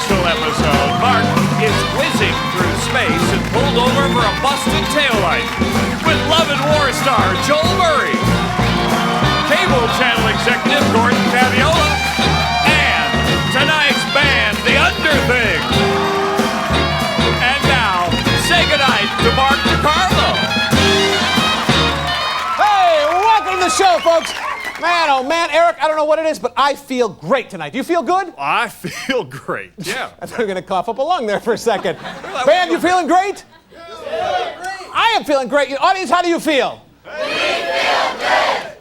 special episode. Mark is whizzing through space and pulled over for a busted taillight with Love and War star Joel Murray, Cable Channel executive Gordon Fabiola, and tonight's band, the Underthings. And now, say goodnight to Mark DiCarlo. Hey, welcome to the show, folks. Man, oh man, Eric, I don't know what it is, but I feel great tonight. Do you feel good? I feel great, yeah. I thought you were going to cough up a lung there for a second. Band, you feeling great? I am feeling great. Audience, how do you feel? We feel great!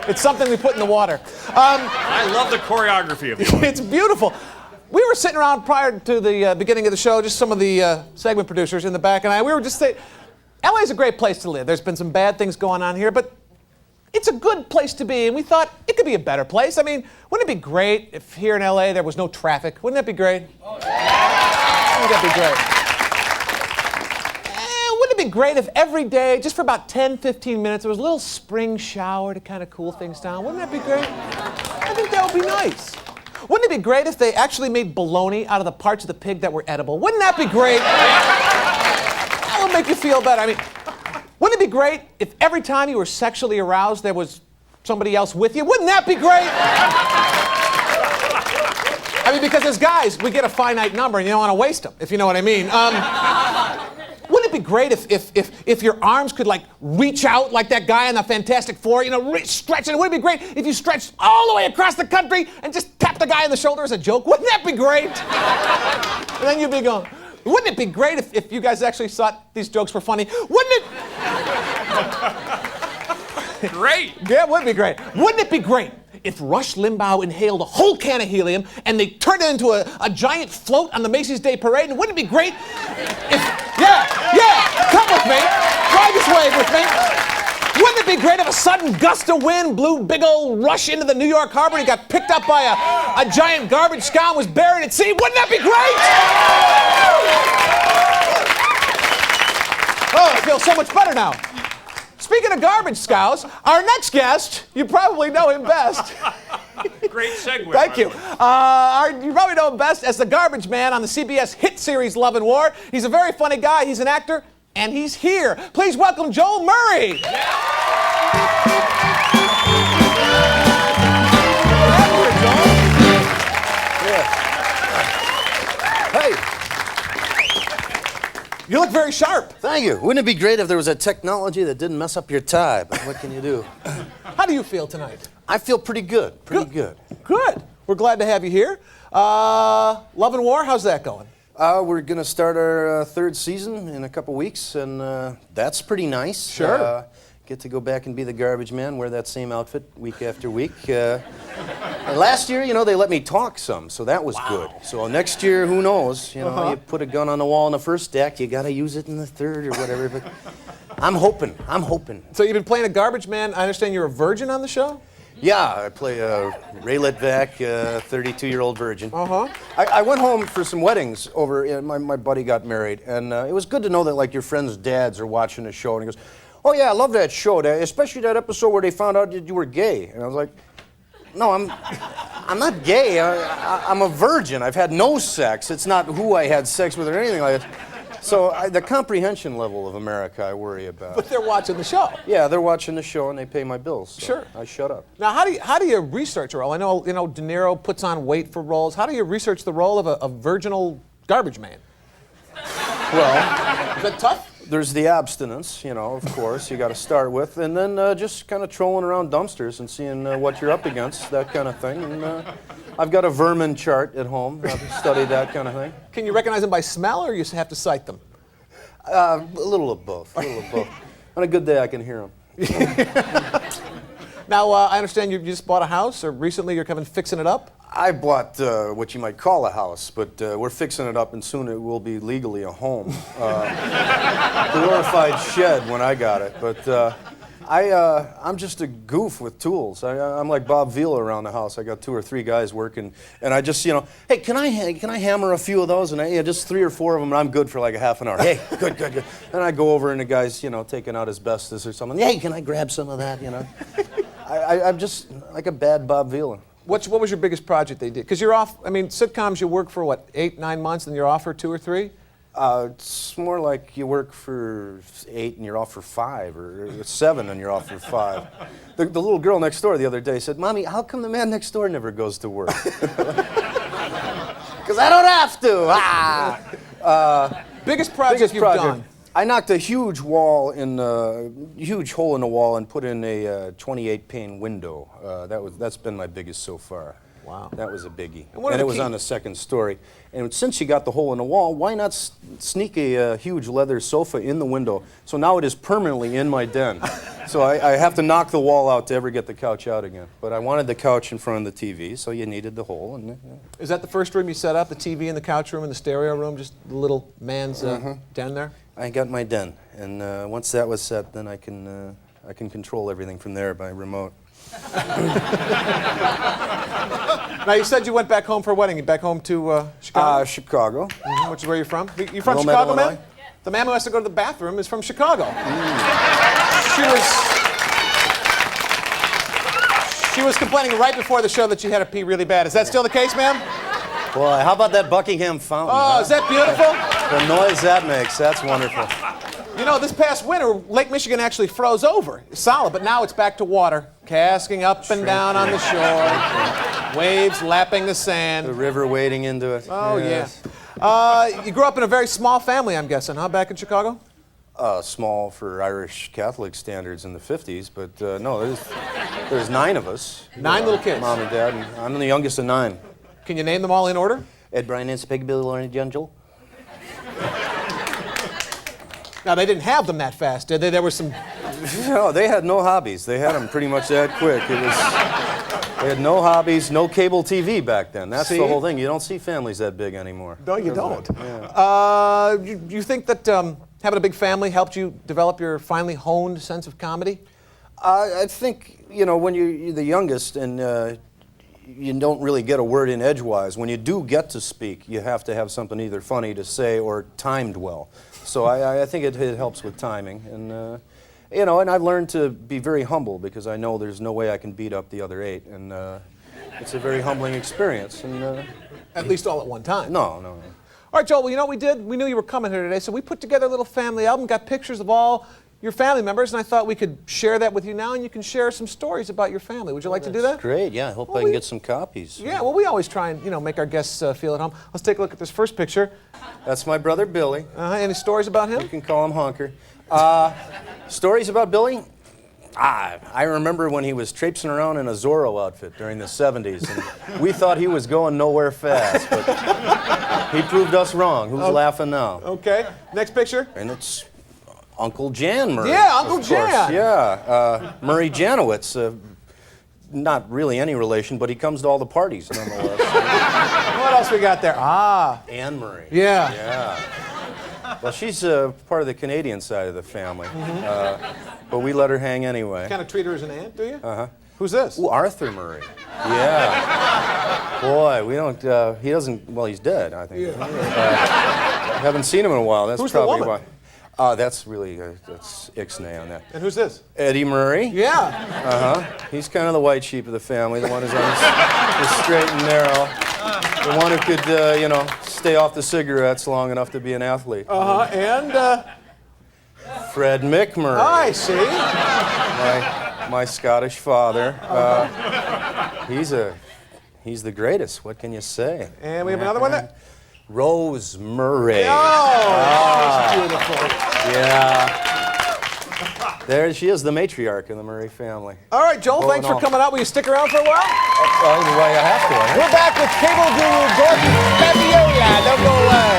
It's something we put in the water. I love the choreography of the audience. It's beautiful. We were sitting around prior to the beginning of the show, just some of the segment producers in the back and we were just saying, LA's a great place to live. There's been some bad things going on here, but it's a good place to be, and we thought it could be a better place. I mean, wouldn't it be great if here in LA there was no traffic? Wouldn't that be great? Oh, yeah. Wouldn't that be great? Wouldn't it be great if every day, just for about 10, 15 minutes, there was a little spring shower to kind of cool things down? Wouldn't that be great? I think that would be nice. Wouldn't it be great if they actually made bologna out of the parts of the pig that were edible? Wouldn't that be great? That would make you feel better. I mean, wouldn't it be great if every time you were sexually aroused there was somebody else with you? Wouldn't that be great? I mean, because as guys, we get a finite number and you don't want to waste them, if you know what I mean. Wouldn't it be great if your arms could, like, reach out like that guy on the Fantastic Four, you know, stretch? And wouldn't it be great if you stretched all the way across the country and just tapped the guy on the shoulder as a joke? Wouldn't that be great? And then you'd be going, wouldn't it be great if you guys actually thought these jokes were funny? Wouldn't it? Great. Yeah, it would be great. Wouldn't it be great if Rush Limbaugh inhaled a whole can of helium and they turned it into a giant float on the Macy's Day Parade? And wouldn't it be great if... Yeah, come with me. Try this wave with me. Wouldn't it be great if a sudden gust of wind blew big old Rush into the New York Harbor and he got picked up by a giant garbage scow and was buried at sea? Wouldn't that be great? Oh, I feel so much better now. Speaking of garbage scows, our next guest, you probably know him best. Great segue. Thank you. You probably know him best as the garbage man on the CBS hit series Love and War. He's a very funny guy. He's an actor, and he's here. Please welcome Joel Murray. Hey. You look very sharp. Thank you. Wouldn't it be great if there was a technology that didn't mess up your tie? But what can you do? How do you feel tonight? I feel pretty good. Pretty good. Good. We're glad to have you here. Love and War, how's that going? We're going to start our third season in a couple weeks, and that's pretty nice. Sure. Get to go back and be the garbage man, wear that same outfit week after week. Last year, you know, they let me talk some, so that was good. So next year, who knows? You know, you put a gun on the wall in the first act, you got to use it in the third or whatever. But I'm hoping. So you've been playing a garbage man. I understand you're a virgin on the show? Yeah, I play Ray Litvak, 32-year-old virgin. Uh-huh. I went home for some weddings over, my buddy got married, and it was good to know that, like, your friends' dads are watching the show, and he goes, oh yeah, I love that show, especially that episode where they found out that you were gay. And I was like, no, I'm not gay, I'm a virgin. I've had no sex. It's not who I had sex with or anything like that. So the comprehension level of America I worry about. But they're watching the show. Yeah, they're watching the show and they pay my bills. So sure. I shut up. Now, how do you research a role? I know, De Niro puts on weight for roles. How do you research the role of a virginal garbage man? Well, is that tough? There's the abstinence, you know, of course, you got to start with, and then just kind of trolling around dumpsters and seeing what you're up against, that kind of thing. And I've got a vermin chart at home. I've studied that kind of thing. Can you recognize them by smell, or you have to sight them? A little of both. On a good day, I can hear them. Now, I understand you just bought a house, or recently you're coming fixing it up? I bought what you might call a house, but we're fixing it up, and soon it will be legally a home. Glorified shed when I got it, but I'm just a goof with tools. I'm like Bob Vila around the house. I got 2 or 3 guys working, and I just, hey, can I hammer a few of those? And just 3 or 4 of them, and I'm good for like a half an hour. Hey, good. And I go over, and the guy's, taking out asbestos or something. Hey, can I grab some of that? I'm just like a bad Bob Vila. What was your biggest project they did? Because you're off, I mean, sitcoms you work for what, 8, 9 months and you're off for 2 or 3? It's more like you work for 8 and you're off for 5, or 7 and you're off for 5. The little girl next door the other day said, "Mommy, how come the man next door never goes to work?" Because I don't have to. Biggest project you've done? I knocked a huge hole in the wall and put in a 28-pane window. That's been my biggest so far. Wow. That was a biggie. And it was on the second story. And since you got the hole in the wall, why not sneak a huge leather sofa in the window? So now it is permanently in my den. So I have to knock the wall out to ever get the couch out again. But I wanted the couch in front of the TV, so you needed the hole. And, Is that the first room you set up, the TV and the couch room and the stereo room, just the little man's den there? I got my den. And once that was set, then I can control everything from there by remote. Now, you said you went back home for a wedding. You back home to Chicago? Chicago. Mm-hmm. Which is where you're from? You from Wilmette, Chicago, Illinois. man? The man who has to go to the bathroom is from Chicago. She was complaining right before the show that she had to pee really bad. Is that still the case, ma'am? Boy, how about that Buckingham fountain? Oh, is that beautiful? The noise that makes, that's wonderful. You know, this past winter, Lake Michigan actually froze over. It's solid, but now it's back to water, cascading up and down on the shore, waves lapping the sand. The river wading into it. Oh, yes. yeah. You grew up in a very small family, I'm guessing, huh, back in Chicago? Small for Irish Catholic standards in the 50s, but no, there's 9 of us. 9 little kids? Mom and Dad, and I'm the youngest of 9. Can you name them all in order? Ed, Brian, Nancy, Peggy, Billy, Lauren, Angel. Now, they didn't have them that fast, did they? There were some... No, they had no hobbies. They had them pretty much that quick. They had no hobbies, no cable TV back then. That's the whole thing. You don't see families that big anymore. No, you don't. Yeah. You think that having a big family helped you develop your finely honed sense of comedy? I think, you know, when you're the youngest and you don't really get a word in edgewise, when you do get to speak, you have to have something either funny to say or timed well. So I think it helps with timing. And, you know, and I've learned to be very humble because I know there's no way I can beat up the other 8. And it's a very humbling experience. And, At least all at one time. No. All right, Joel, well, you know what we did? We knew you were coming here today, so we put together a little family album, got pictures of all your family members, and I thought we could share that with you now, and you can share some stories about your family. Would you like to do that? Great, yeah. I hope I can get some copies. Yeah, well, we always try and, you know, make our guests feel at home. Let's take a look at this first picture. That's my brother, Billy. Any stories about him? You can call him Honker. Stories about Billy? I remember when he was traipsing around in a Zorro outfit during the 70s, and we thought he was going nowhere fast, but he proved us wrong. Who's laughing now? Okay, next picture. And it's Uncle Jan Murray. Yeah, Uncle of course. Jan. Yeah, Murray Janowitz. Not really any relation, but he comes to all the parties nonetheless. What else we got there? Anne Murray. Yeah. Yeah. Well, she's part of the Canadian side of the family, but we let her hang anyway. Kind of treat her as an aunt, do you? Uh-huh. Who's this? Ooh, Arthur Murray. Yeah. Boy, we don't, he doesn't, well, he's dead, I think. Yeah. Haven't seen him in a while. That's Who's the probably woman? why. That's really, that's ixnay on that. And who's this? Eddie Murray. Yeah. Uh-huh. He's kind of the white sheep of the family, the one who's on the straight and narrow. The one who could, you know, stay off the cigarettes long enough to be an athlete. And, Fred McMurray. I see. My Scottish father. He's the greatest. What can you say? And we have another one there. Rose Murray. Oh, she's beautiful. Yeah. There she is, the matriarch of the Murray family. All right, Joel, thanks for coming out. Will you stick around for a while? Well, you have to. Right? We're back with cable guru Gordon Fabiola. Don't go away.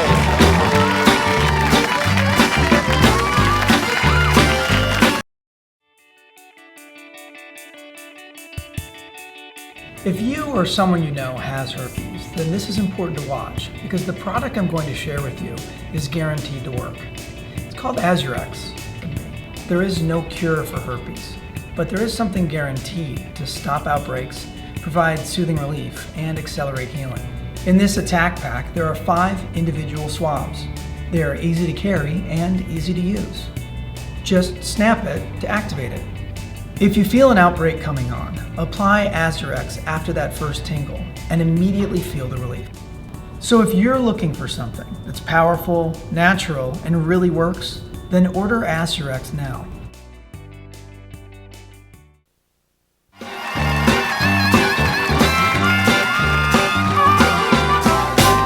If you or someone you know has herpes, then this is important to watch because the product I'm going to share with you is guaranteed to work. It's called Azurex. There is no cure for herpes, but there is something guaranteed to stop outbreaks, provide soothing relief, and accelerate healing. In this attack pack, there are 5 individual swabs. They are easy to carry and easy to use. Just snap it to activate it. If you feel an outbreak coming on, apply Azurex after that first tingle and immediately feel the relief. So if you're looking for something that's powerful, natural, and really works, then order Azurex now.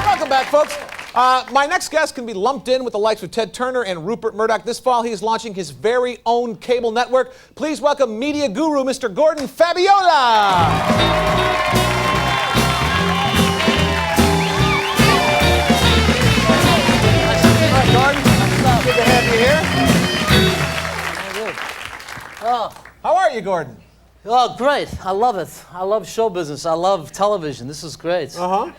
Welcome back, folks. My next guest can be lumped in with the likes of Ted Turner and Rupert Murdoch. This fall, he's launching his very own cable network. Please welcome media guru, Mr. Gordon Fabiola. Hi, Gordon. Good to have you here. Oh, How are you, Gordon? oh, great. I love it. I love show business. I love television. This is great. Uh-huh.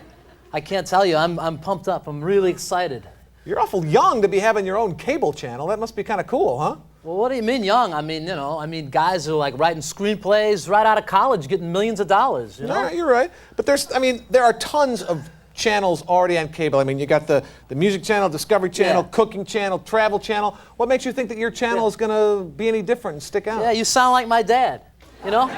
I can't tell you. I'm pumped up. I'm really excited. You're awful young to be having your own cable channel. That must be kind of cool, huh? Well, what do you mean young? I mean, guys are like writing screenplays right out of college, getting millions of dollars, you know? Yeah, you're right. But there are tons of channels already on cable. I mean, you got the music channel, Discovery Channel, Yeah. Cooking Channel, Travel Channel. What makes you think that your channel is going to be any different and stick out? Yeah, you sound like my dad, you know?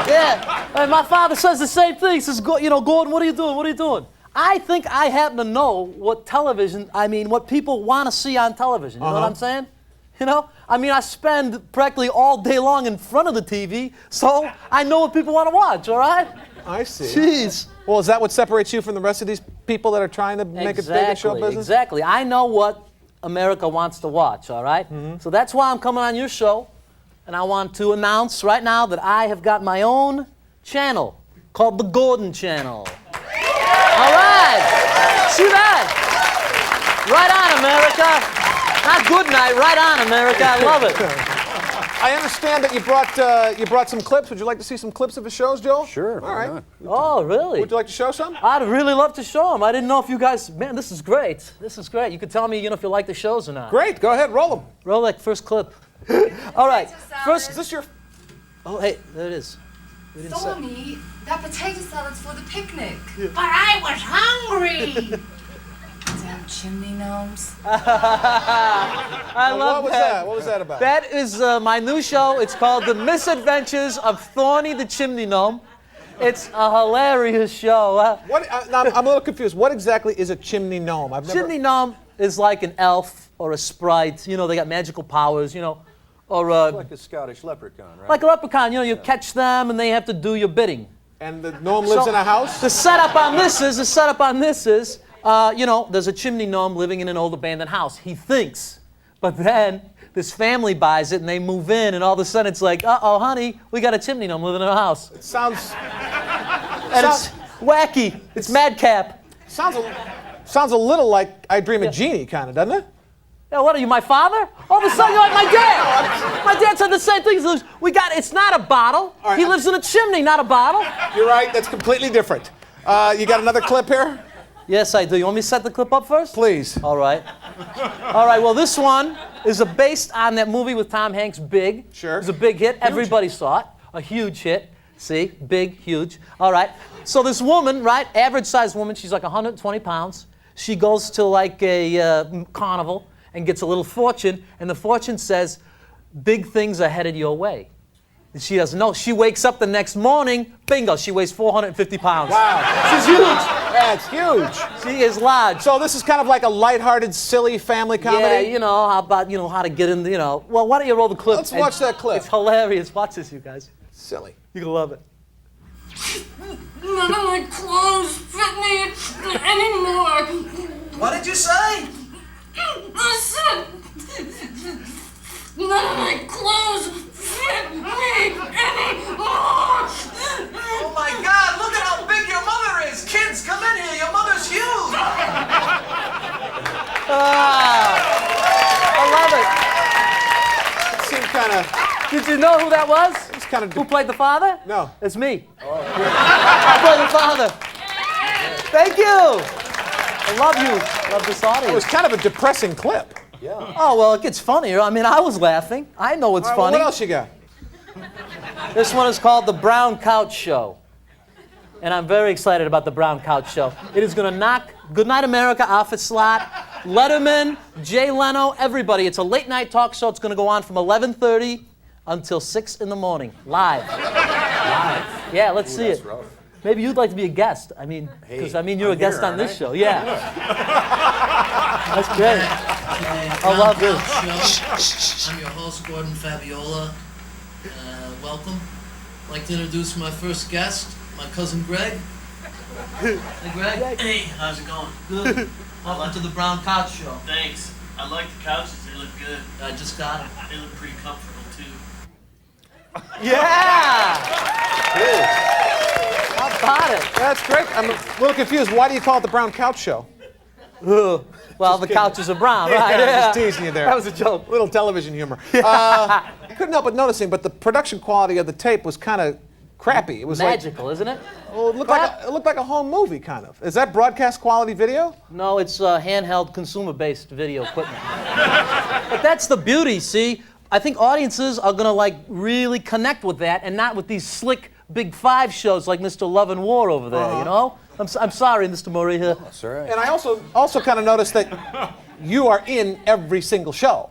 Yeah, and my father says the same thing. He says, Gordon, what are you doing? What are you doing? I think I happen to know what what people want to see on television. You know what I'm saying? You know? I mean, I spend practically all day long in front of the TV, so I know what people want to watch, all right? I see. Jeez. Well, is that what separates you from the rest of these people that are trying to make it big in show business? Exactly. I know what America wants to watch, all right? So that's why I'm coming on your show, and I want to announce right now that I have got my own channel called the Gordon Channel. All right. See that? Right on, America. Not Goodnight, right on, America. I love it. I understand that you brought some clips. Would you like to see some clips of his shows, Joel? Sure. All right. Oh, really? Would you like to show some? I'd really love to show them. I didn't know if you guys, man, this is great. This is great. You could tell me, if you like the shows or not. Great. Go ahead. Roll them. Roll that first clip. All right. First, Is this your... oh, hey, there it is. We didn't say. Stormy, that potato salad's for the picnic. But I was hungry. Damn chimney gnomes. I love What was that? What was that about? That is my new show. It's called The Misadventures of Thorny the Chimney Gnome. It's a hilarious show. I'm a little confused. What exactly is a chimney gnome? Chimney gnome is like an elf or a sprite. They got magical powers, or Like a Scottish leprechaun, right? like a leprechaun. You catch them and they have to do your bidding. And the gnome lives in a house? The setup on this is, there's a chimney gnome living in an old abandoned house. He thinks, but then this family buys it and they move in, and all of a sudden it's like, uh-oh, honey, we got a chimney gnome living in our house. It sounds... And it's wacky. It's madcap. Sounds a little like I Dream of Jeannie, kind of, doesn't it? Yeah, what are you, my father? All of a sudden you're like my dad. My dad said the same thing. He says, it's not a bottle. All right, He lives in a chimney, not a bottle. You're right. That's completely different. You got another clip here? Yes, I do. You want me to set the clip up first? Please. All right. All right, well, this one is based on that movie with Tom Hanks, Big. Sure. It was a big hit. Everybody saw it. A huge hit. See? Big, huge. All right. So this woman, right, average-sized woman, she's like 120 pounds. She goes to like a carnival and gets a little fortune, and the fortune says, big things are headed your way. And she doesn't know. She wakes up the next morning, bingo, she weighs 450 pounds. Wow. She's huge. That's huge. She is large. So this is kind of like a lighthearted, silly family comedy? Yeah, how about, how to get in the, well, why don't you roll the clip? Let's watch that clip. It's hilarious. Watch this, you guys. Silly. You're going to love it. None of my clothes fit me anymore. What did you say? I said, none of my clothes fit me anymore. Oh my God, look at how big your mother is. Kids, come in here. Your mother's huge. I love it. It seemed kind of... Did you know who that was? It's kind of... Who played the father? No. It's me. Oh. I played the father. Thank you. I love you. Love this audience. It was kind of a depressing clip. Yeah. Oh, well, it gets funnier. I mean, I was laughing. I know it's All right, well, funny. what else you got? This one is called The Brown Couch Show. And I'm very excited about The Brown Couch Show. It is going to knock Goodnight America off its slot. Letterman, Jay Leno, everybody. It's a late night talk show. It's going to go on from 11:30 until 6 in the morning, live. Yeah, let's see it. Rough. Maybe you'd like to be a guest. I mean, because you're a guest on this show. Yeah. That's great. I love this. I'm your host, Gordon Fabiola. Welcome. I'd like to introduce my first guest, my cousin Greg. Hey, Greg. Hey, how's it going? Good. Welcome to the Brown Couch Show. Thanks. I like the couches. They look good. I just got them. They look pretty comfortable, too. Yeah! How about it? That's great. I'm a little confused. Why do you call it the Brown Couch Show? Well, the couches are brown, right? Yeah, just teasing you there. That was a joke. Little television humor. I couldn't help but noticing, but the production quality of the tape was kind of crappy. It was Magical, isn't it? Well, it looked like a home movie, kind of. Is that broadcast quality video? No, it's handheld, consumer-based video equipment. But that's the beauty, see? I think audiences are gonna like really connect with that, and not with these slick Big Five shows like Mr. Love and War over there. You know? I'm sorry, Mr. Murray here. That's all right. And I also kind of noticed that you are in every single show.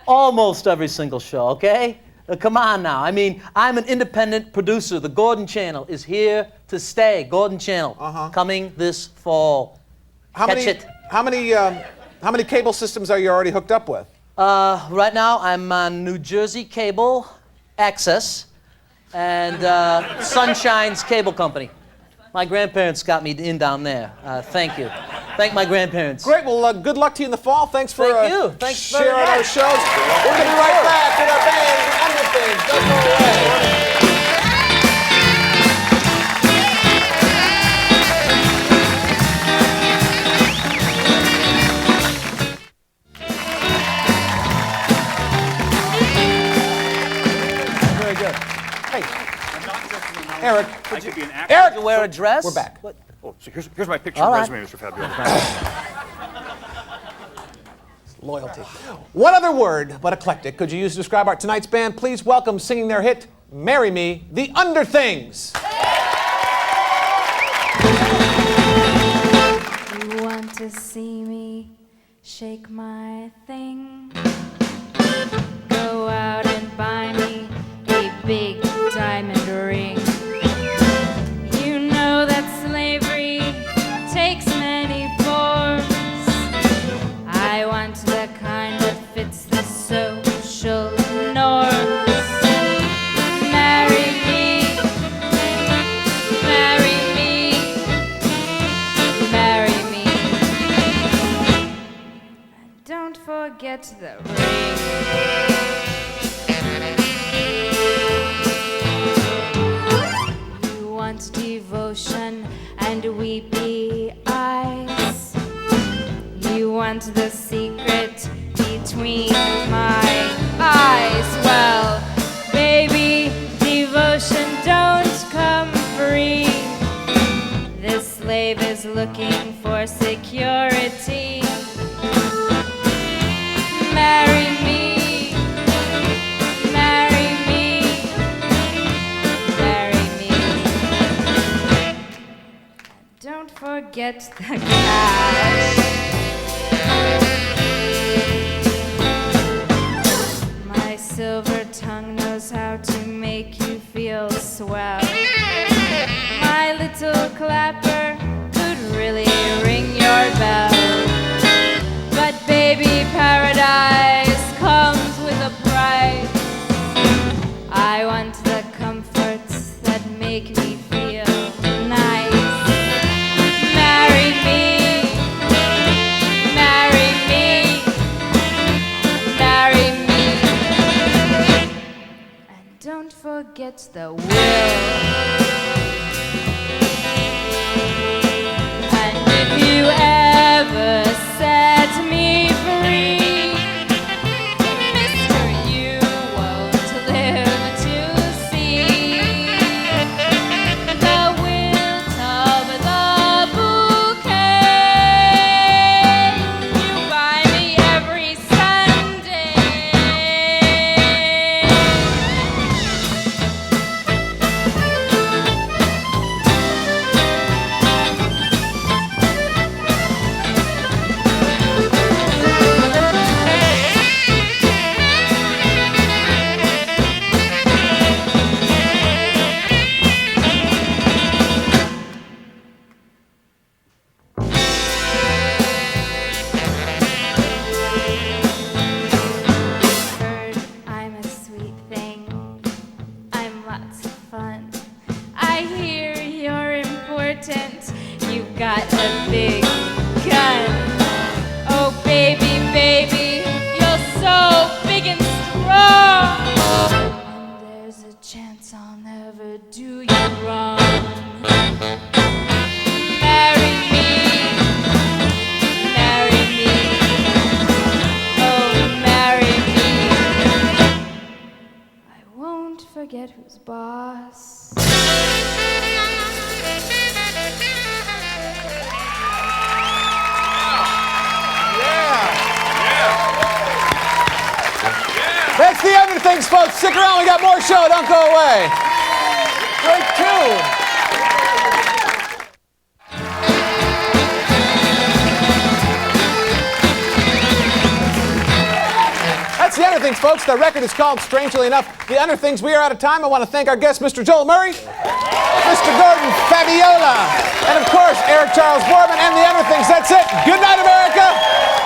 Almost every single show, okay? Come on now. I mean, I'm an independent producer. The Gordon Channel is here to stay. Gordon Channel, coming this fall. Catch it. How many cable systems are you already hooked up with? Right now, I'm on New Jersey Cable Access and Sunshine's Cable Company. My grandparents got me in down there. Thank you. Thank my grandparents. Great. Well, good luck to you in the fall. Thanks for Thank you. Thanks very sharing our much. shows. We're going to be right back with our band, Underthings. Don't go away. Very good. Hey, Eric. I could be an actor. Eric, You wear a dress? we're back. What? Oh, so here's my picture All right. resume, Mr. Fabiola. Loyalty. What other word but eclectic could you use to describe our tonight's band? Please welcome singing their hit, Marry Me, the Underthings. You want to see me shake my thing? Go out and buy me a big diamond ring. You know that slavery takes many forms. I want the kind that fits the social norms. Marry me, marry me, marry me. And don't forget the ring. You want devotion and weepy eyes. You want the secret between my eyes. Well, baby, devotion don't come free. This slave is looking for security. Marry me, marry me, marry me. Don't forget the cash. My silver tongue knows how to make you feel swell. My little clapper could really ring your bell. But baby, paradise comes with a price. I want the comforts that make me feel nice. Marry me, marry me, marry me. And don't forget the will. And if you ever set me free, mister, you won't live to see the wilt of the bouquet you buy me every Sunday. who's boss. That's the Underthings, folks. Stick around. We got more show. Don't go away. Great tune. That's the Underthings, folks. The record is called, strangely enough, The Underthings. We are out of time. I want to thank our guests, Mr. Joel Murray, Mr. Gordon Fabiola, and of course, Eric Charles Borman and the Underthings. That's it. Good night, America.